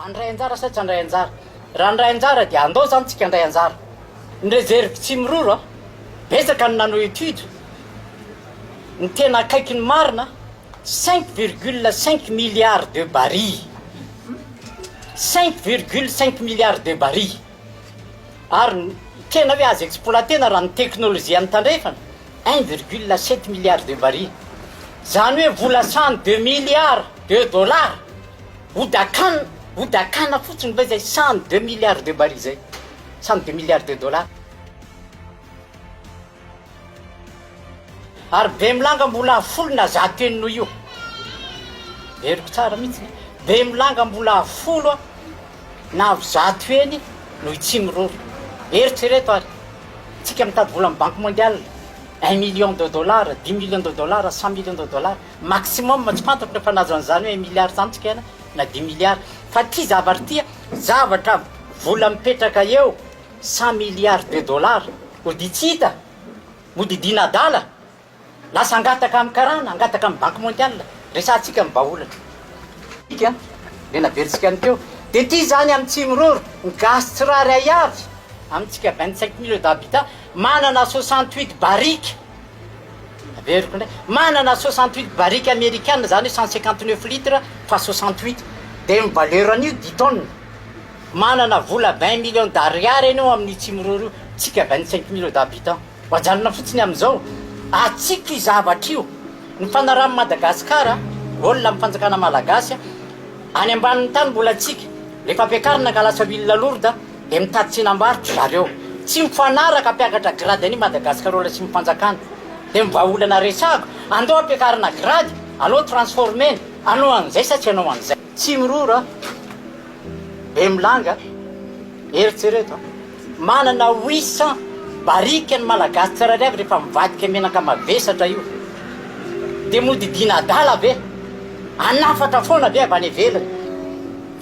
andray anjara sa tsy andray anjara raha andray anjara dia andao zany tsika andray anjara ny réserve tsy miroro a betsaka ny nanao étude ny tena akaiky ny marina 5,5 milliards de barils 5,5 milliards de barils ary tena hoe azy exploitena raha ny teknôlôzia any tandrefana 1,7 milliards de barils zany hoe vola 102 milliards de dollars odakana fotsiny va zay 102 milliards de barils zay 102 milliards de dollars ary be milanga mbola folo na zato enino io veriko tsara mihitsy be milanga mbola folo na zato eny no tsy miroro eritsereto ary tsika mitady vola amin'ny banque mondiale 1 million de dollars 10 millions de dollars 100 millions de dollars maximum tsy fantako rehefa nazo an'izany hoe 1 milliard zany tsika ena na 10 milliards fa ty zavatra tya zavatra vola mipetraka eo 100 milliards de dollars ody tsy hita modidina adala lasa angataka amin'ny karana angataka amin'ny banque mondiale resantsika mibaolana ika le naveritsika any teo de ty zany amin'ny tsy miroro ny gaz tsiraray avy amintsika 25 millions d'habitants manana 68 barriques averiko ndray manana 68 barriques américaines zany hoe 159 litres fa 68 de mivaleur an'io 10 tonnes manana vola 20 millions d'ariary enao amin'ny tsy miroro io tsika 25 millions d'habitants hoajanona fotsiny am'izao atsika io zavatra io ny fanaramy Madagasikara olona mifanjakana malagasy any ambanin'ny tany mbola tsika le fampiakarana angalasa vilona lourde de mitady tsinambarotra zareo tsy mifanaraka ampiakatra grady any Madagasikara olona tsy mifanjakana de mivaolana resako andao ampiakarana grady alao transformena anao an'izay sa tsy anao an'izay tsy miroro be milanga eritsereto manana 800 barriques ny malagasy tsirairay avy rehefa mivadika menaka mavesatra io de modidina adala be anafatra foana be avy any ivelany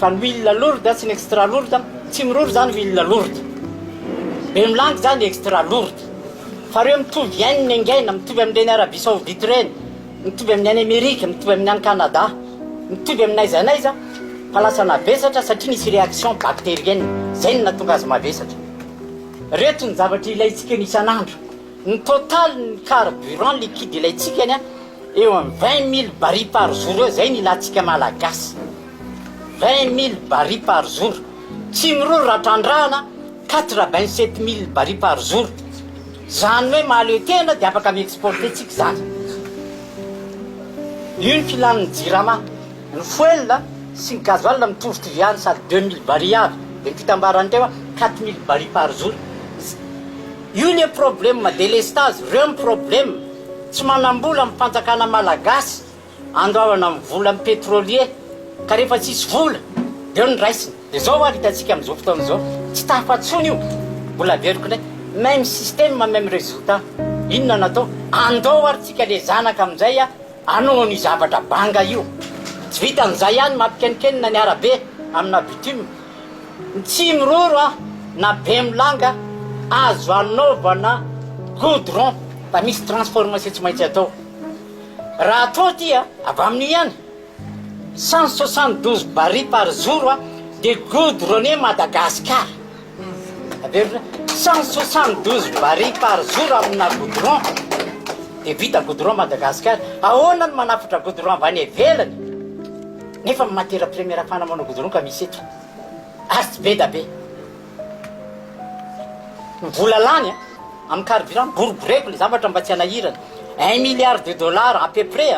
fa ny huile lourde sy ny extra lourde tsy miroro zany huile lourde be milanga zany extra lourde fa reo mitovy iainy angaina mitovy amin'ireny Arabie Saoudite reny mitovy amin'ny any Amerika mitovy amin'ny any Canada mitovy amin'aiza n'aiza fa lasa navesatra satria nisy réaction bactérienne zay ny natonga azy mavesatra reto ny zavatra ilaitsika ny isan'andro ny total ny carburant liquide ilaitsika any eo amin'ny 20 000 barils par jour eo zay ny ilatsika malagasy 20 000 barils par jour tsy miroro raha trandrahana 87 000 barils par jour zany hoe mahaleo tena de afaka miexporte tsika zany io ny filan'ny jirama ny fuel sy ny gasoil mitovy viany sady 2000 barils avy de mifitambarany teo 4000 barils par jour io le problème délestage reo ny problème tsy manambola mifanjakana malagasy andoavana amin'ny vola amin'ny pétrolier ka rehefa tsisy vola de eo ny raisiny de zao ary hitatsika am'izao fotoana zao tsy tafatsony io mbola veriko ndray même système même résultat inona natao andao ary tsika le zanaka am'izay anao ny zavatra banga io tsy vitan'izay ihany mampikenikenina ny arabe amina bitume tsy miroro na be milanga azo anaovana goudron fa misy transformation tsy maintsy atao raha atao ty avy amin'io ihany 172 barils par jour de goudronné Madagascar averina 172 barils par jour amina goudron de vita goudron Madagascar ahoana ny manafitra goudron avy any ivelany nefa matière première afana manao goudron ka misy eto ary tsy be da be ny vola lany amin'ny carburant boriboreko le zavatra mba tsy anahirana 1 milliard de dollars à peu près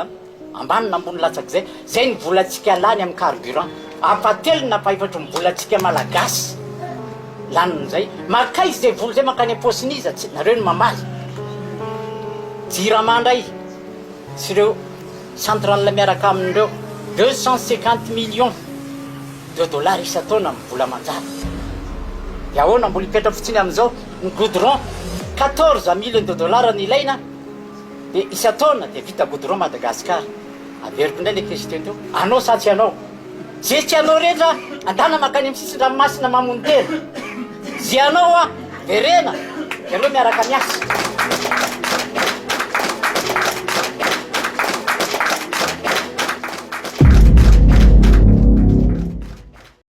ambanina ambony latsaky zay ny volantsika lany amin'ny carburant apatelo na pahifatro ny volantsika malagasy lanin'izay makaizy zay vola zay mankany aposiniza nareo ny mamaly jirama ndray sy reo centrale miaraka amin'ireo 250 millions de dollars isa-taona amin'ny vola manjary de ahoana mbola hipetra fotsiny am'izao ny goudron 14 millions de dollars ny ilaina de isa-taona de vita goudron Madagascar averiko ndray le question teo anao sa tsy anao zay tsy anao rehetra andana makany amin'ny sisin-dranomasina mamontery zay anao verena de aleo miaraka miasa